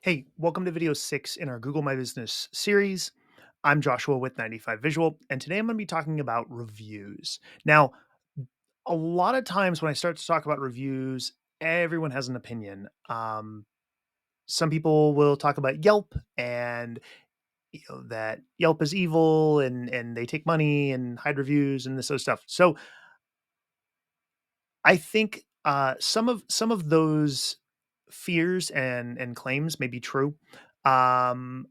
Hey, welcome to video 6 in our Google My Business series. I'm Joshua with 95 Visual, and today I'm going to be talking about reviews. Now, a lot of times when I start to talk about reviews, everyone has an opinion. Some people will talk about Yelp and that Yelp is evil and they take money and hide reviews and this sort of stuff. So I think some of those fears and claims may be true. Um,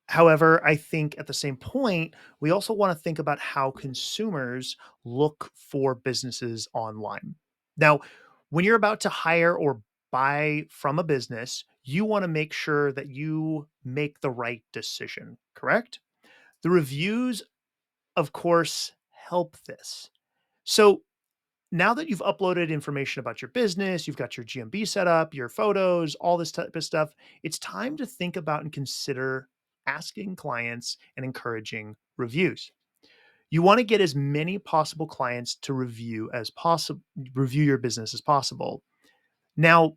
However, I think at the same point, we also want to think about how consumers look for businesses online. Now, when you're about to hire or buy from a business, you want to make sure that you make the right decision, correct? The reviews, of course, help this. So now that you've uploaded information about your business, you've got your GMB set up, your photos, all this type of stuff, it's time to think about and consider asking clients and encouraging reviews. You want to get as many possible clients to review your business as possible. Now,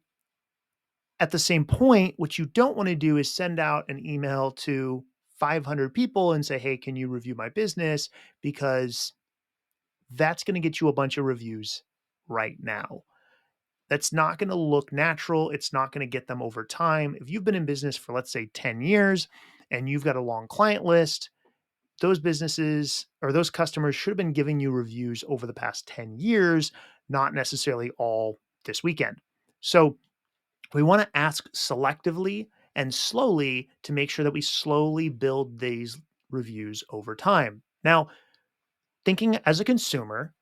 at the same point, what you don't want to do is send out an email to 500 people and say, "Hey, can you review my business?" Because that's going to get you a bunch of reviews right now. That's not going to look natural. It's not going to get them over time. If you've been in business for, let's say, 10 years and you've got a long client list, those businesses or those customers should have been giving you reviews over the past 10 years, not necessarily all this weekend. So we want to ask selectively and slowly to make sure that we slowly build these reviews over time. Now, thinking as a consumer,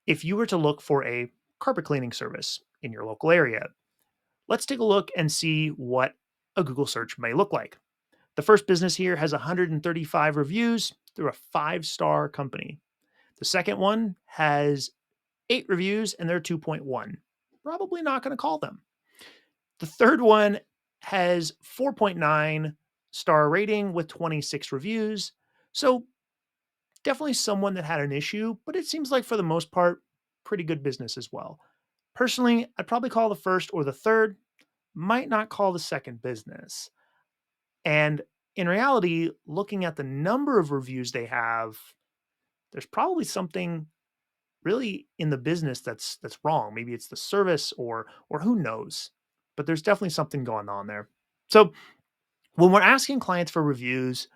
if you were to look for a carpet cleaning service in your local area, let's take a look and see what a Google search may look like. The first business here has 135 reviews. They're a 5-star company. The second one has 8 reviews and they're 2.1. Probably not going to call them. The third one has 4.9 star rating with 26 reviews. So definitely someone that had an issue, but it seems like for the most part, pretty good business as well. Personally, I'd probably call the first or the third, might not call the second business. And in reality, looking at the number of reviews they have, there's probably something really in the business that's wrong. Maybe it's the service or who knows. But there's definitely something going on there. So when we're asking clients for reviews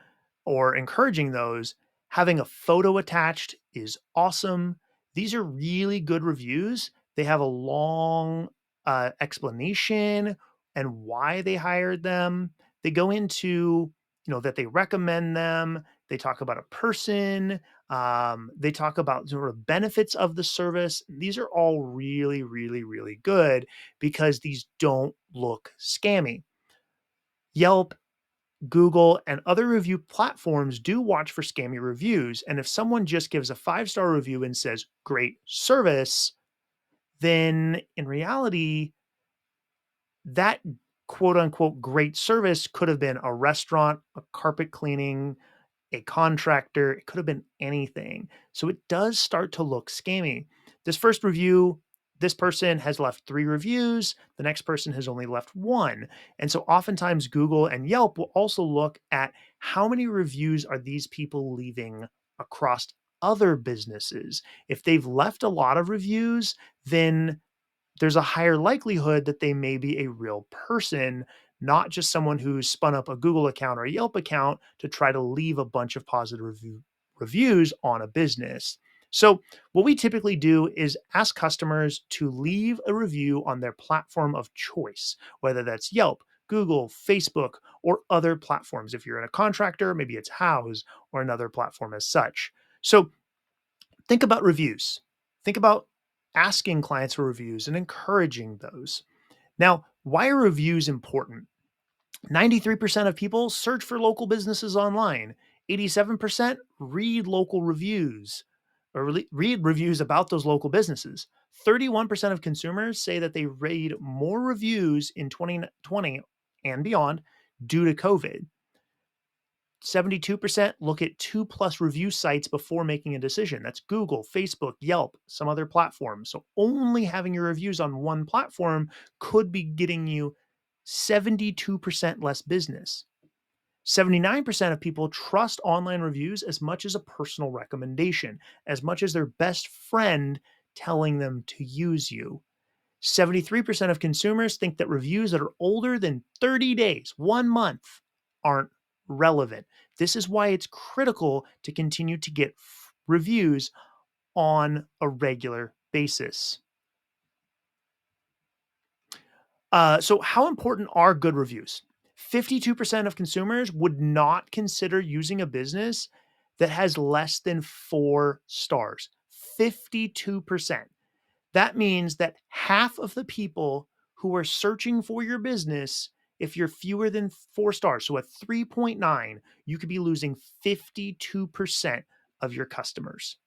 or encouraging those, having a photo attached is awesome. These are really good reviews. They have a long explanation and why they hired them. They go into, that they recommend them. They talk about a person. They talk about sort of benefits of the service. These are all really, really, really good because these don't look scammy. Yelp, Google, and other review platforms do watch for scammy reviews. And if someone just gives a 5-star review and says, "great service," then in reality, that quote unquote great service could have been a restaurant, a carpet cleaning, a contractor. It could have been anything. So it does start to look scammy. This first review, this person has left 3 reviews. The next person has only left 1. And so oftentimes Google and Yelp will also look at how many reviews are these people leaving across other businesses. If they've left a lot of reviews, then there's a higher likelihood that they may be a real person, not just someone who's spun up a Google account or a Yelp account to try to leave a bunch of positive reviews on a business. So, what we typically do is ask customers to leave a review on their platform of choice, whether that's Yelp, Google, Facebook, or other platforms. If you're in a contractor, maybe it's House or another platform as such. So, think about reviews. Think about asking clients for reviews and encouraging those. Now, why are reviews important? 93% of people search for local businesses online. 87% read local reviews or read reviews about those local businesses. 31% of consumers say that they read more reviews in 2020 and beyond due to COVID. 72% look at 2+ review sites before making a decision. That's Google, Facebook, Yelp, some other platforms. So only having your reviews on one platform could be getting you 72% less business. 79% of people trust online reviews as much as a personal recommendation, as much as their best friend telling them to use you. 73% of consumers think that reviews that are older than 30 days, 1 month, aren't relevant. This is why it's critical to continue to get reviews on a regular basis. So, how important are good reviews? 52% of consumers would not consider using a business that has less than 4 stars. 52%. That means that half of the people who are searching for your business, if you're fewer than 4 stars, so at 3.9, you could be losing 52% of your customers.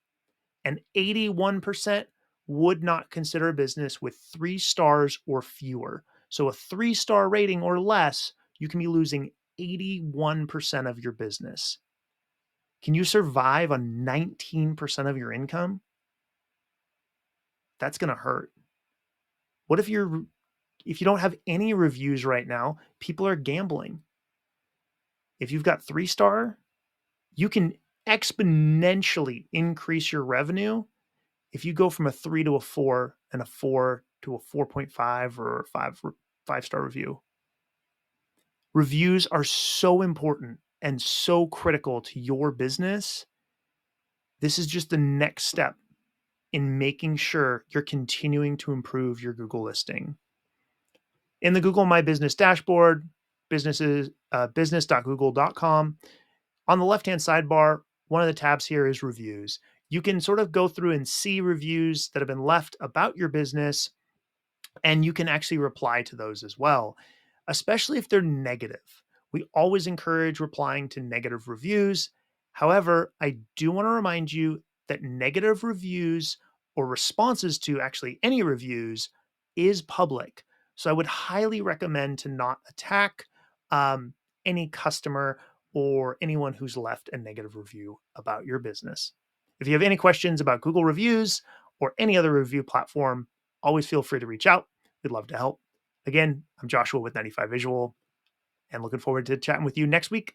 And 81% would not consider a business with 3 stars or fewer. So a 3 star rating or less, you can be losing 81% of your business. Can you survive on 19% of your income? That's going to hurt. What if you don't have any reviews right now? People are gambling. If you've got 3 star, you can exponentially increase your revenue if you go from a 3 to a 4 and a 4 to a 4.5 or a 5 star review. Reviews are so important and so critical to your business. This is just the next step in making sure you're continuing to improve your Google listing. In the Google My Business dashboard, business.google.com, on the left-hand sidebar, one of the tabs here is reviews. You can sort of go through and see reviews that have been left about your business, and you can actually reply to those as well, especially if they're negative. We always encourage replying to negative reviews. However, I do want to remind you that negative reviews or responses to actually any reviews is public. So I would highly recommend to not attack any customer or anyone who's left a negative review about your business. If you have any questions about Google reviews or any other review platform, always feel free to reach out. We'd love to help. Again, I'm Joshua with 95 Visual and looking forward to chatting with you next week